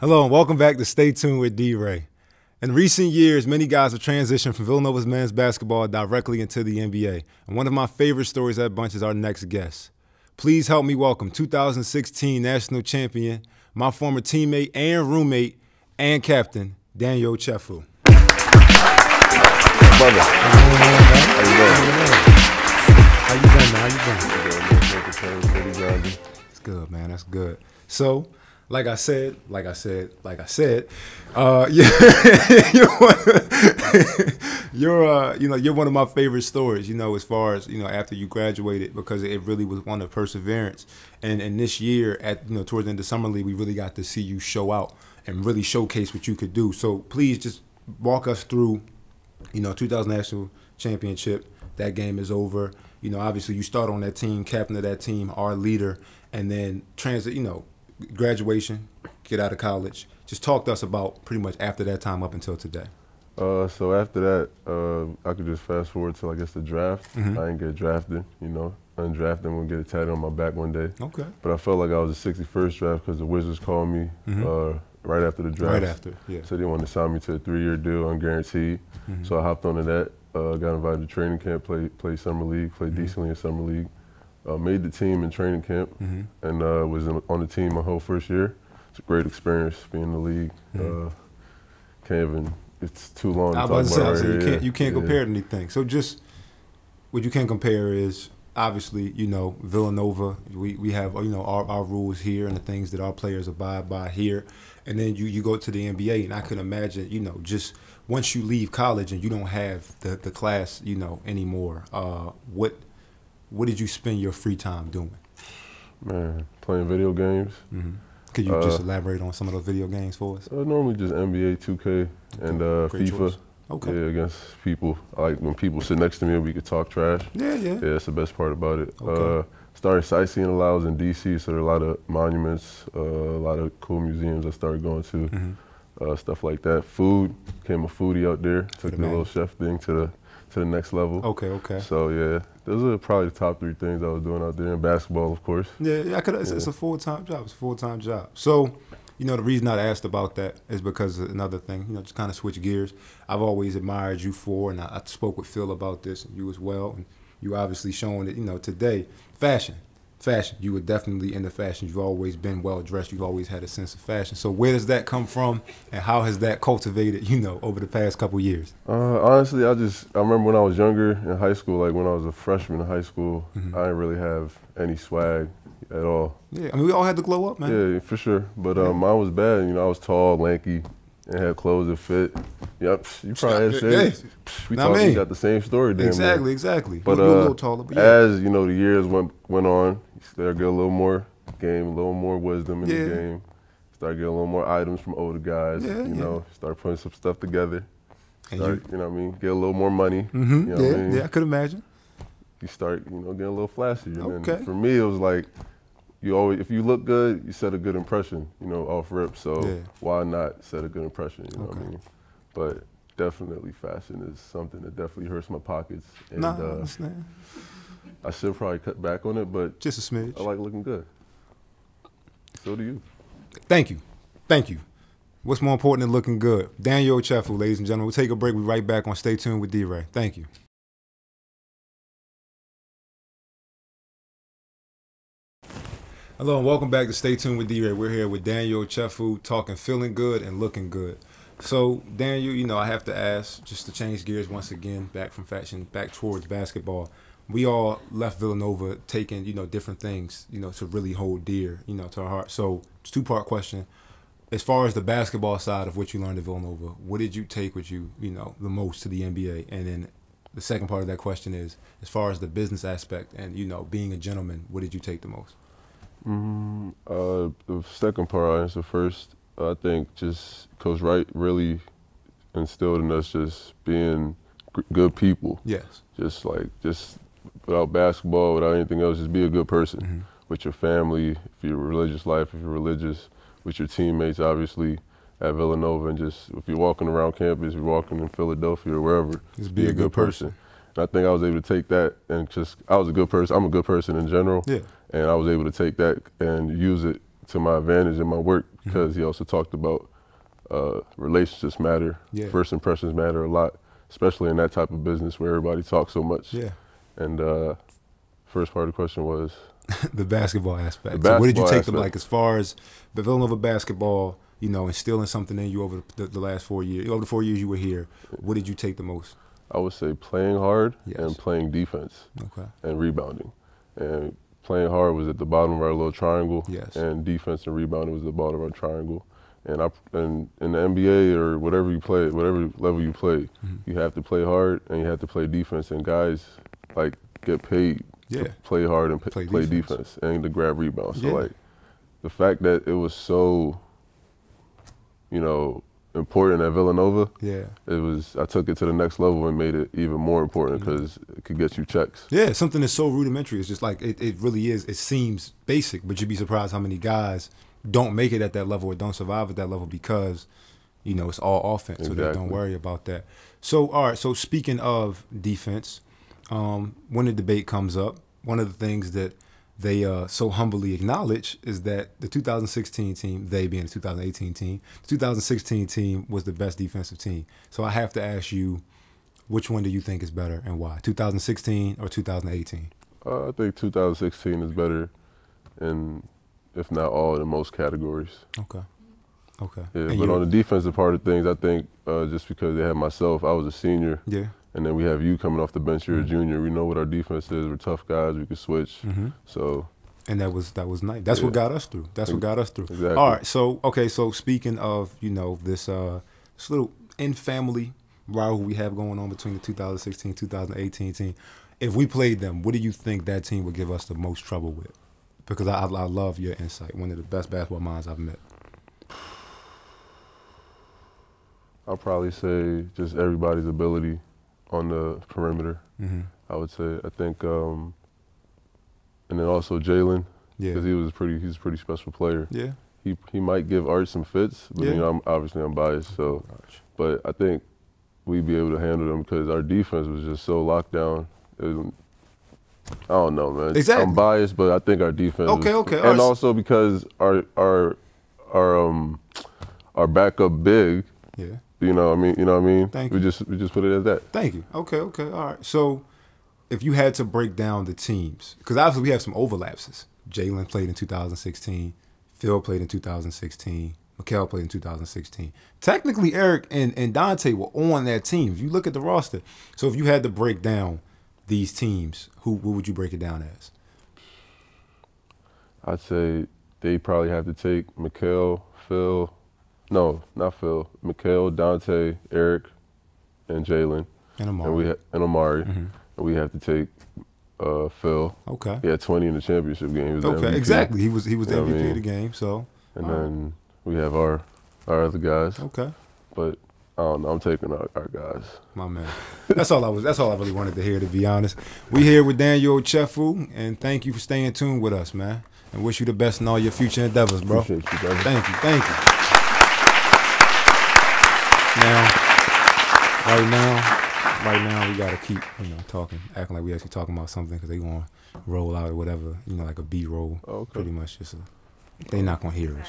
Hello and welcome back to Stay Tuned with D.Rey. In recent years, many guys have transitioned from Villanova's men's basketball directly into the NBA. And one of my favorite stories at Bunch is our next guest. Please help me welcome 2016 national champion, my former teammate and roommate and captain, Daniel Ochefu. Brother. How you been, man? It's good, man. That's good. So, like I said, you're one of my favorite stories, as far as, after you graduated, because it really was one of perseverance. And this year towards the end of summer league, we really got to see you show out and really showcase what you could do. So please just walk us through, 2000 national championship. That game is over. Obviously you start on that team, captain of that team, our leader, and then graduation, get out of college. Just talk to us about pretty much after that time up until today. So after that, I could just fast forward to, I guess, the draft. I didn't get drafted, undrafted. I'm going to get a tattoo on my back one day. Okay. But I felt like I was the 61st draft because the Wizards called me right after the draft. Right after, yeah. So they wanted to sign me to a 3-year deal, unguaranteed. So I hopped onto that, got invited to training camp, played summer league, played decently in summer league. Made the team in training camp and was on the team my whole first year. It's a great experience being in the league. It's too long to talk about right here. You can't compare anything. So just what you can compare is obviously, Villanova. We have our rules here and the things that our players abide by here, and then you go to the NBA, and I can imagine just once you leave college and you don't have the class anymore. What did you spend your free time doing? Man, playing video games. Could you just elaborate on some of those video games for us? Normally just NBA 2K and FIFA. Choice. Okay. Yeah, against people. I like when people sit next to me and we could talk trash. Yeah. Yeah, that's the best part about it. Okay. Started sightseeing a lot. I was in D.C., so there are a lot of monuments, a lot of cool museums I started going to, stuff like that. Food, became a foodie out there. Took the little chef thing to the next level. Okay. So yeah, those are probably the top 3 things I was doing out there. And basketball, of course. Yeah, it's a full-time job. It's a full-time job. So, the reason I asked about that is because another thing, just kind of switch gears. I've always admired you for, and I spoke with Phil about this, and you as well. And you obviously showing it, today, fashion. You were definitely into fashion. You've always been well-dressed. You've always had a sense of fashion. So where does that come from, and how has that cultivated, over the past couple years? Honestly, I remember when I was younger in high school, like when I was a freshman in high school, I didn't really have any swag at all. Yeah, we all had to glow up, man. Yeah, for sure. But mine was bad. I was tall, lanky, and had clothes that fit. Yep, you probably had shades. We got the same story, damn. Exactly. But you're a little taller, but as the years went on, you started getting a little more game, a little more wisdom in the game. Started getting a little more items from older guys. Start putting some stuff together. Start, get a little more money. I could imagine. You start, getting a little flashier. And then for me, it was like, if you look good, you set a good impression, off rip. So why not set a good impression? You know what I mean? But definitely, fashion is something that definitely hurts my pockets. And I understand. I should probably cut back on it, but just a smidge. I like looking good. So do you. Thank you. What's more important than looking good? Daniel Ochefu, ladies and gentlemen. We'll take a break. We'll be right back on Stay Tuned with D.Rey. Thank you. Hello and welcome back to Stay Tuned with D.Rey. We're here with Daniel Ochefu talking feeling good and looking good. So, Daniel, I have to ask, just to change gears once again, back from fashion, back towards basketball. We all left Villanova taking, different things, to really hold dear, to our heart. So, it's a 2-part question. As far as the basketball side of what you learned at Villanova, what did you take with you, the most to the NBA? And then the second part of that question is, as far as the business aspect and, being a gentleman, what did you take the most? The second part, I'll answer first. I think just Coach Wright really instilled in us just being good people. Yes. Just without basketball, without anything else, just be a good person with your family, if you're religious life, if you're religious, with your teammates, obviously, at Villanova, and just if you're walking around campus, you're walking in Philadelphia or wherever, just be a good person. And I think I was able to take that and I was a good person. I'm a good person in general. Yeah. And I was able to take that and use it to my advantage in my work because he also talked about relationships matter. Yeah. First impressions matter a lot, especially in that type of business where everybody talks so much. Yeah. And first part of the question was? The basketball aspect. So what did you take them, like, as far as the Villanova basketball, you know, instilling something in you over the last 4 years, over the 4 years you were here, what did you take the most? I would say playing hard and playing defense and rebounding. And playing hard was at the bottom of our little triangle, and defense and rebounding was at the bottom of our triangle. And in the NBA or whatever you play, whatever level you play, you have to play hard and you have to play defense. And guys, like, get paid to play hard and play defense and to grab rebounds. So, like, the fact that it was so, you know, important at Villanova, I took it to the next level and made it even more important because it could get you checks. Yeah, something that's so rudimentary. It's just like, it really is. It seems basic, but you'd be surprised how many guys don't make it at that level or don't survive at that level because, you know, it's all offense, so they don't worry about that. So, all right, so speaking of defense, when the debate comes up, one of the things that they so humbly acknowledge is that the 2016 team, they being the 2018 team, the 2016 team was the best defensive team. So I have to ask you, which one do you think is better and why, 2016 or 2018? I think 2016 is better in, if not all, in most categories. Okay. Yeah, but on the defensive part of things, I think just because they had myself, I was a senior. Yeah. And then we have you coming off the bench, you're a junior. We know what our defense is. We're tough guys. We can switch. So. And that was nice. That's what got us through. That's what got us through. Exactly. All right. So so speaking of, you know, this little in-family rivalry we have going on between the 2016 2018 team, if we played them, what do you think that team would give us the most trouble with? Because I love your insight. One of the best basketball minds I've met. I'll probably say just everybody's ability on the perimeter. I would say. I think, and then also Jalen, because he's a pretty special player. Yeah. He might give Art some fits, but you know, I'm biased. So, but I think we'd be able to handle them because our defense was just so locked down. I don't know, man. Exactly. I'm biased, but I think our defense. Okay. And also because our backup big. Yeah. You know what I mean? Thank you. We just put it as that. Thank you. Okay. All right. So if you had to break down the teams, because obviously we have some overlaps. Jalen played in 2016. Phil played in 2016. Mikal played in 2016. Technically, Eric and Dante were on that team. If you look at the roster. So if you had to break down these teams, what would you break it down as? I'd say they probably have to take Mikal, Phil. No, not Phil. Mikal, Dante, Eric, and Jalen. And Amari. And Amari. And we have to take Phil. Okay. He had 20 in the championship game. He was the MVP. Exactly. He was the MVP of the game. So. And then we have our other guys. Okay. But I don't know. I'm taking our guys. My man. That's all I really wanted to hear, to be honest. We here with Daniel Ochefu, and thank you for staying tuned with us, man. And wish you the best in all your future endeavors, bro. Appreciate you, brother. Thank you. Right now, we gotta keep, talking, acting like we actually talking about something, because they gonna roll out or whatever, like a B roll. Okay. Pretty much, they not gonna hear us.